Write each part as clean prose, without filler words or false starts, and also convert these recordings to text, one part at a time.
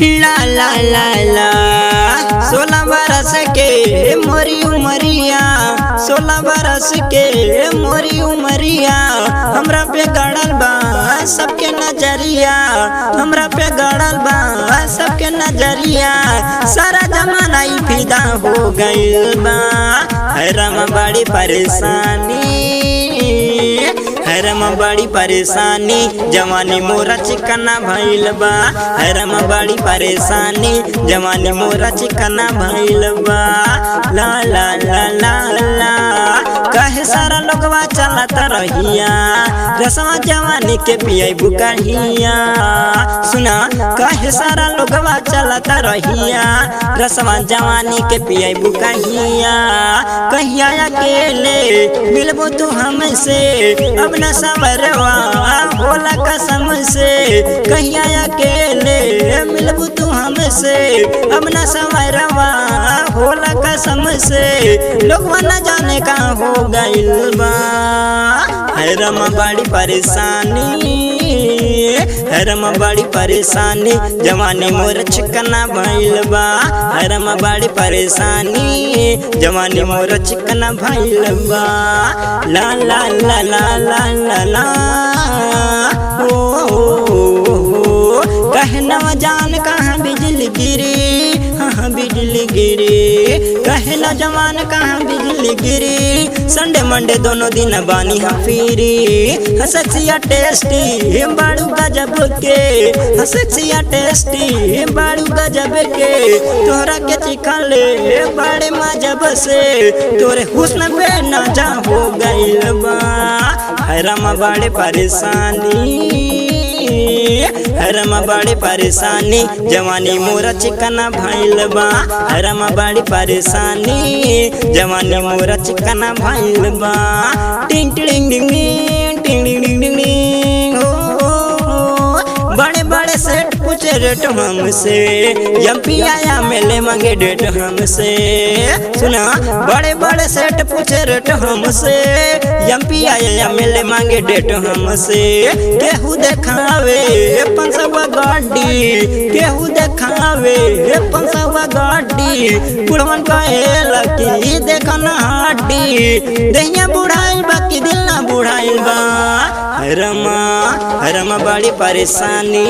ला ला ला ला 16 बरस के मोरी उमरिया 16 बरस के मोरी उमरिया हमरा पे गड़ल बा सबके नजरिया हमरा पे गड़ल बा सबके नजरिया सारा जमाना ही फिदा हो गइल बा हैराम बड़ी परेशानी हैराम बड़ी परेशानी जवानी मोरा चिकना भइल बा हैराम बड़ी परेशानी जवानी मोरा चिकना भइल बा ला ला ला ला ला कहे सारा लोगवा चलत रहिया रसवा जवानी के पिया बुकहिया सुना कहे सारा लोगवा चलत रहिया रसवा जवानी के पिया बुकहिया कहिया अकेले मिलबो तू हमसे अब न समरवा बोला कसम से कहिया अकेले मिलबू तू हमसे अब न समरवा बोला कसम से लोगवा न जाने का हो गइल बा हैराम बड़ी परेशानी हैराम बड़ी परेशानी जवानी मोर चिकना भइल बा हैराम बड़ी परेशानी जवानी मोर चिकना भइल बा ला ला ला ला ला ला ला कहना जान कहाँ बिजली गिरी हाँ बिजली गिरी कहना जवान कहाँ बिजली गिरी संडे मंडे दोनों दिन बानी हफीरी हसक्सिया टेस्टी बाड़ू गजब के हसक्सिया टेस्टी बाड़ू गजब के तोहरा के चिखले बड़े मजब से तोरे हुस्न पे ना जा हो गइल बा हैराम बड़े परेशानी हैराम बड़ी परेशानी जवानी मोरा चिकना भइल बा हैराम बड़ी परेशानी जवानी मोरा चिकना भइल बा टिंग टिंग टिंग टिंग टिंग टिंग बड़े बड़े सेट पूछे रेट हमसे एमपी आया मेले मांगे डेट हमसे सुना बड़े बड़े सेट पूछे रेट हमसे एमपी आया मेले मांगे डेट हमसे केहू देखावे 500 गाड़ी केहू देखावे 500 गाड़ी बुढ़वन कहेला कि देखना हाडी दहिया बुढ़ाइल बा कि दिल ना बुढ़ाइल बा हैराम बड़ी परेशानी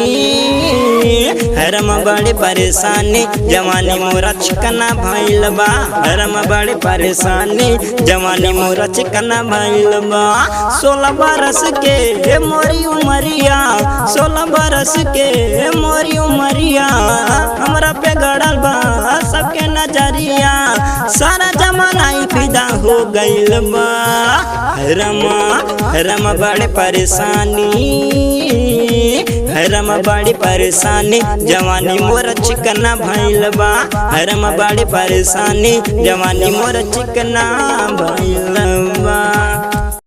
हैराम बड़ी परेशानी जवानी मोरा चिकना भइल बा हैराम बड़ी परेशानी जवानी मोरा चिकना भइल बा 16 बरस के मोरी उमरिया 16 बरस के मोरी उमरिया हमरा पे गड़ल बा सबके नजरिया सारा जमाना ही फिदा हो गइल बा हैराम बड़ी परेशानी हैराम बड़ी परेशानी जवानी मोर चिकना भइल बा हैराम बड़ी परेशानी जवानी मोर चिकना भइल बा।